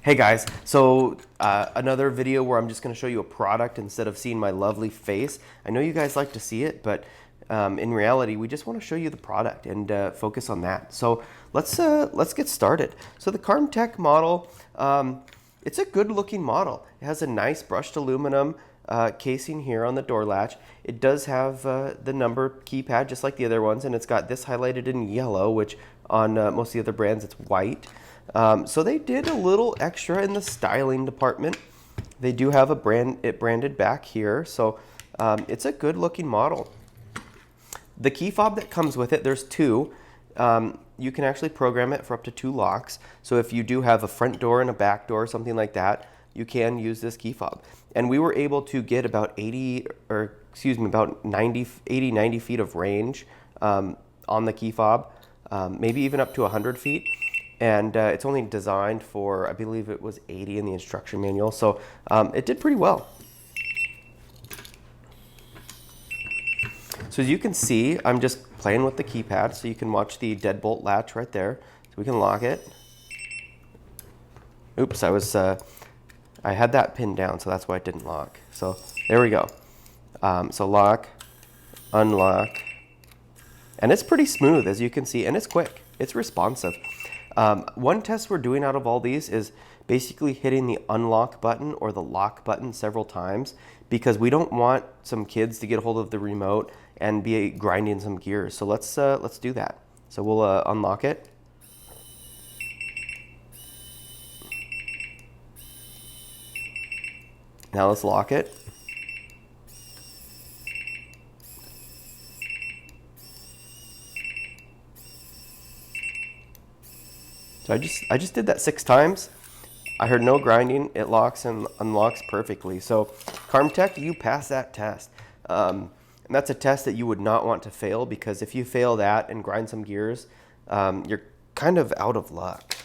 Hey guys, so another video where I'm just going to show you a product instead of seeing my lovely face. I know you guys like to see it, but in reality, we just want to show you the product and focus on that. So let's get started. So the Carmtek model, it's a good looking model. It has a nice brushed aluminum casing here on the door latch. It does have the number keypad just like the other ones, and it's got this highlighted in yellow, which on most of the other brands it's white. So they did a little extra in the styling department. They do have it branded back here, so it's a good looking model. The key fob that comes with it, there's two. You can actually program it for up to 2 locks. So if you do have a front door and a back door, something like that, you can use this key fob. And we were able to get about 90 feet of range on the key fob, maybe even up to 100 feet. And it's only designed for, I believe it was 80 in the instruction manual. So it did pretty well. So as you can see, I'm just playing with the keypad, so you can watch the deadbolt latch right there. So we can lock it. Oops, I had that pinned down, so that's why it didn't lock. So there we go. So lock, unlock, and it's pretty smooth as you can see, and it's quick, it's responsive. One test we're doing out of all these is basically hitting the unlock button or the lock button several times, because we don't want some kids to get a hold of the remote and be grinding some gears. So let's do that. So we'll unlock it. Now let's lock it. So I just did that 6 times. I heard no grinding. It locks and unlocks perfectly. So Carmtek, you passed that test. And that's a test that you would not want to fail, because if you fail that and grind some gears, you're kind of out of luck.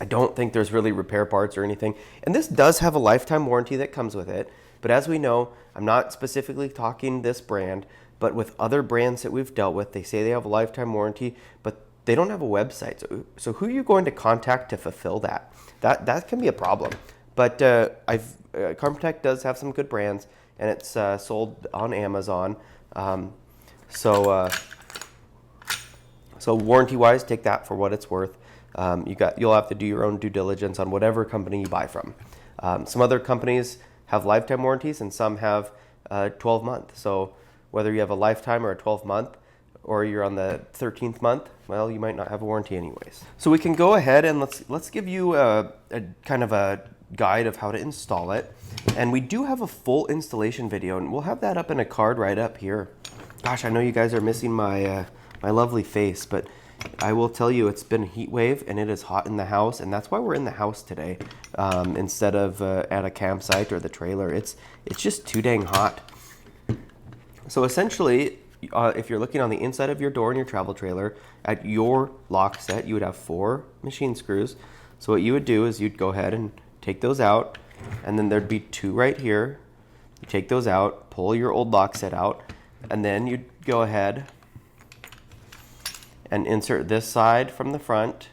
I don't think there's really repair parts or anything. And this does have a lifetime warranty that comes with it. But as we know, I'm not specifically talking this brand, but with other brands that we've dealt with, they say they have a lifetime warranty, but they don't have a website. So who are you going to contact to fulfill that? That can be a problem. But Carmtek does have some good brands, and it's sold on Amazon. So warranty-wise, take that for what it's worth. You'll have to do your own due diligence on whatever company you buy from. Some other companies have lifetime warranties, and some have 12-month. So whether you have a lifetime or a 12-month, or you're on the 13th month, well, you might not have a warranty anyways. So we can go ahead and let's give you a kind of a guide of how to install it. And we do have a full installation video, and we'll have that up in a card right up here. Gosh, I know you guys are missing my my lovely face, but I will tell you, it's been a heat wave and it is hot in the house, and that's why we're in the house today instead of at a campsite or the trailer. It's just too dang hot. So essentially, if you're looking on the inside of your door in your travel trailer, at your lock set, you would have 4 machine screws. So what you would do is you'd go ahead and take those out, and then there'd be 2 right here. You take those out, pull your old lock set out, and then you'd go ahead and insert this side from the front,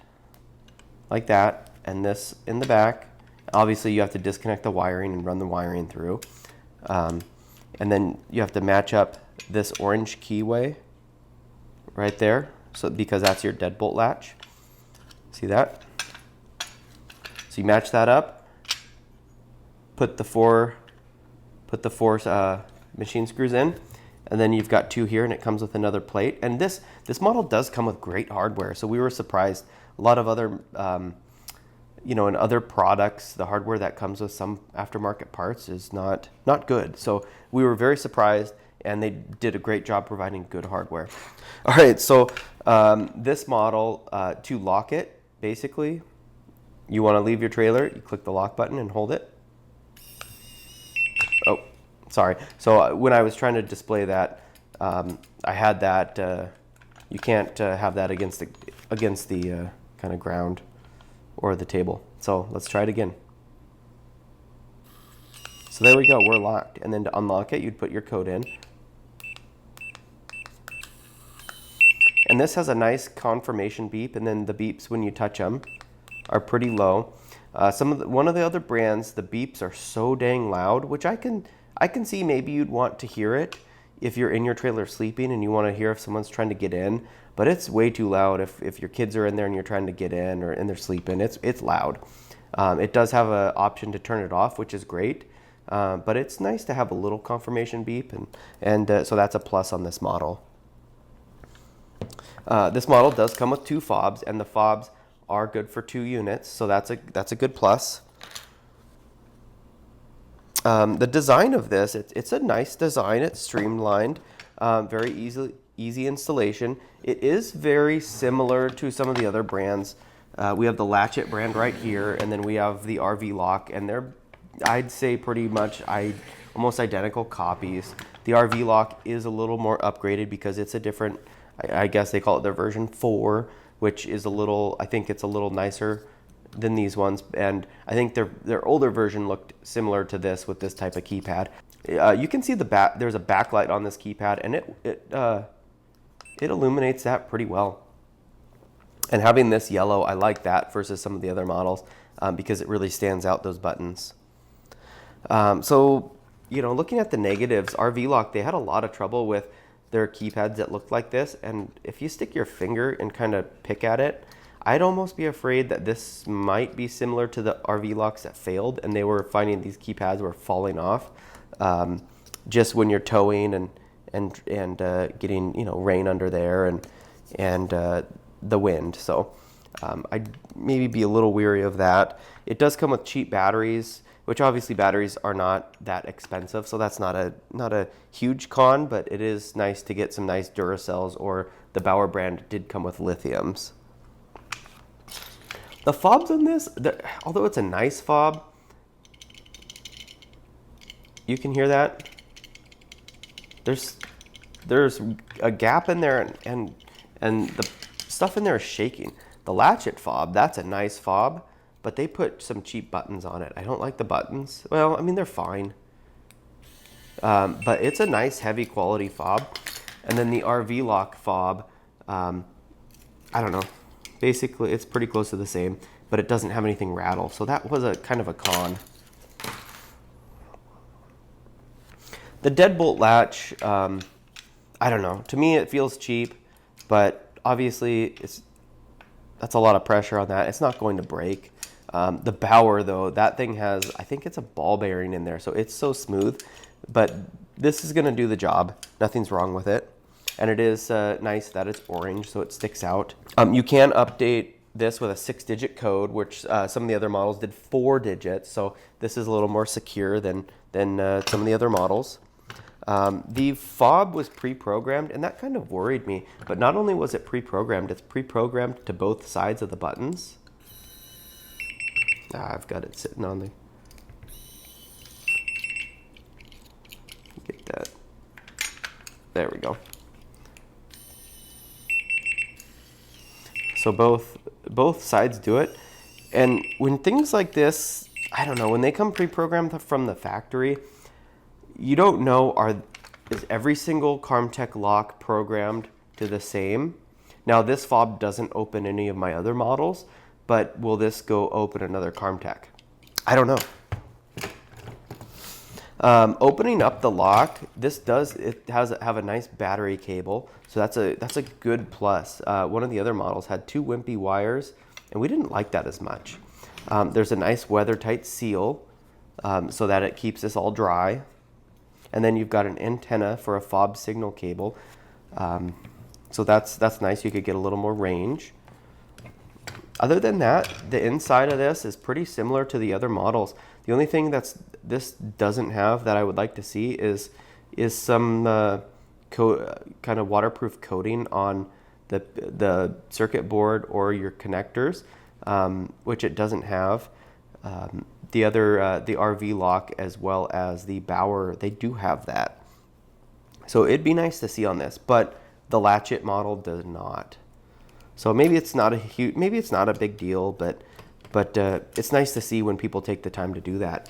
like that, and this in the back. Obviously, you have to disconnect the wiring and run the wiring through. And then you have to match up this orange keyway right there, so because that's your deadbolt latch. See that? So you match that up, put the four machine screws in, and then you've got 2 here, and it comes with another plate. And this model does come with great hardware, so we were surprised. A lot of other in other products, the hardware that comes with some aftermarket parts is not good. So we were very surprised, and they did a great job providing good hardware. All right, so this model, to lock it, basically, you want to leave your trailer, you click the lock button and hold it. Oh, sorry. So when I was trying to display that, I had that, you can't have that against the kind of ground or the table. So let's try it again. So there we go, we're locked. And then to unlock it, you'd put your code in. And this has a nice confirmation beep, and then the beeps when you touch them. are pretty low. One of the other brands, the beeps are so dang loud, which I can see maybe you'd want to hear it if you're in your trailer sleeping and you want to hear if someone's trying to get in, but it's way too loud if your kids are in there and you're trying to get in and they're sleeping. It's loud. It does have an option to turn it off, which is great, but it's nice to have a little confirmation beep, and so that's a plus on this model. This model does come with 2 fobs, and the fobs are good for 2 units, so that's a good plus. The design of this, it's a nice design. It's streamlined, very easy installation. It is very similar to some of the other brands. We have the Latchet brand right here, and then we have the RVLock, and they're, I'd say, pretty much almost identical copies. The RVLock is a little more upgraded because it's a different, I guess they call it their version 4, which is I think it's a little nicer than these ones, and I think their older version looked similar to this with this type of keypad. You can see there's a backlight on this keypad, and it illuminates that pretty well. And having this yellow, I like that versus some of the other models because it really stands out, those buttons. So, looking at the negatives, RVLock, they had a lot of trouble with their keypads that looked like this, and if you stick your finger and kind of pick at it, I'd almost be afraid that this might be similar to the RVLocks that failed, and they were finding these keypads were falling off just when you're towing and getting rain under there and the wind. So I'd maybe be a little weary of that. It does come with cheap batteries, which obviously batteries are not that expensive, so that's not a huge con, but it is nice to get some nice Duracells, or the Bauer brand did come with lithiums. The fobs on this, although it's a nice fob, you can hear that. There's a gap in there, and the stuff in there is shaking. The Latchet fob, that's a nice fob, but they put some cheap buttons on it. I don't like the buttons. Well, I mean, they're fine. But it's a nice heavy quality fob. And then the RVLock fob, I don't know. Basically, it's pretty close to the same, but it doesn't have anything rattle. So that was a kind of a con. The deadbolt latch, I don't know. To me, it feels cheap, but obviously that's a lot of pressure on that. It's not going to break. The Bauer, though, that thing has, I think it's a ball bearing in there, so it's so smooth. But this is going to do the job. Nothing's wrong with it. And it is nice that it's orange, so it sticks out. You can update this with a 6-digit code, which some of the other models did 4 digits. So this is a little more secure than some of the other models. The fob was pre-programmed, and that kind of worried me. But not only was it pre-programmed, it's pre-programmed to both sides of the buttons. I've got it sitting on the... Get that. There we go. So both sides do it. And when things like this, I don't know, when they come pre-programmed from the factory, you don't know, is every single Carmtek lock programmed to the same? Now, this fob doesn't open any of my other models, but will this go open another Carmtek? I don't know. Opening up the lock, it have a nice battery cable, so that's a good plus. One of the other models had 2 wimpy wires, and we didn't like that as much. There's a nice weather-tight seal, so that it keeps this all dry. And then you've got an antenna for a fob signal cable. So that's nice. You could get a little more range. Other than that, the inside of this is pretty similar to the other models. The only thing this doesn't have that I would like to see is some kind of waterproof coating on the circuit board or your connectors, which it doesn't have. The RVLock as well as the Bauer, they do have that. So it'd be nice to see on this, but the Latchet model does not. So maybe it's not a big deal, but it's nice to see when people take the time to do that.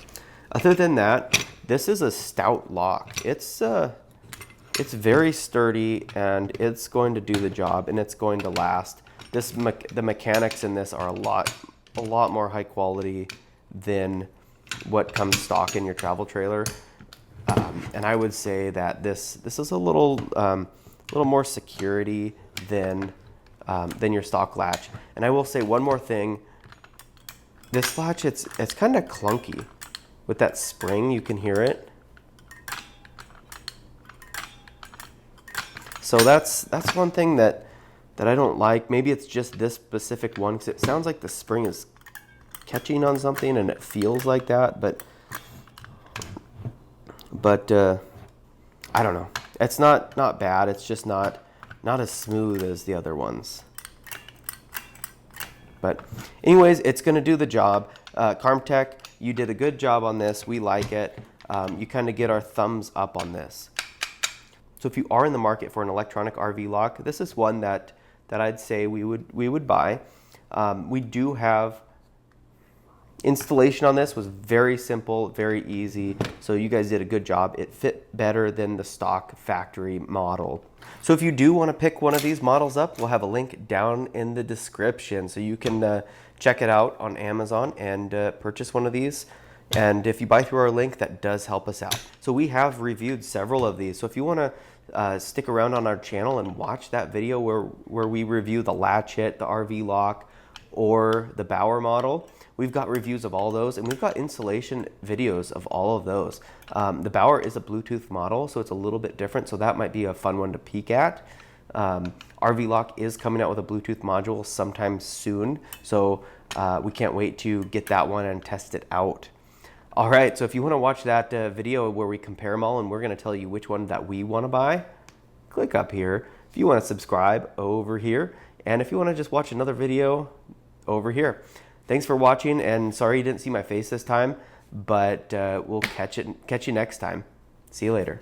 Other than that, this is a stout lock. It's very sturdy, and it's going to do the job, and it's going to last. The mechanics in this are a lot a lot more high quality than what comes stock in your travel trailer. And I would say that this is a little more security than your stock latch. And I will say one more thing. This latch, it's kind of clunky with that spring. You can hear it. So that's one thing that I don't like. Maybe it's just this specific one because it sounds like the spring is catching on something and it feels like that, but I don't know. It's not bad. It's just not as smooth as the other ones. But anyways, it's going to do the job. Carmtek, you did a good job on this. We like it. You kind of get our thumbs up on this. So if you are in the market for an electronic RV lock, this is one that I'd say we would buy. We do have installation on this was very simple, very easy. So you guys did a good job. It fit better than the stock factory model. So if you do want to pick one of these models up, we'll have a link down in the description so you can check it out on Amazon and purchase one of these. And if you buy through our link, that does help us out. So we have reviewed several of these. So if you want to stick around on our channel and watch that video where we review the latch hit, the RV lock, or the Bauer model, we've got reviews of all those, and we've got installation videos of all of those. The Bauer is a Bluetooth model, so it's a little bit different, so that might be a fun one to peek at. RVLock is coming out with a Bluetooth module sometime soon, so we can't wait to get that one and test it out. All right, so if you want to watch that video where we compare them all and we're going to tell you which one that we want to buy, click up here. If you want to subscribe, over here. And if you want to just watch another video, over here. Thanks for watching, and sorry you didn't see my face this time, but we'll catch you next time. See you later.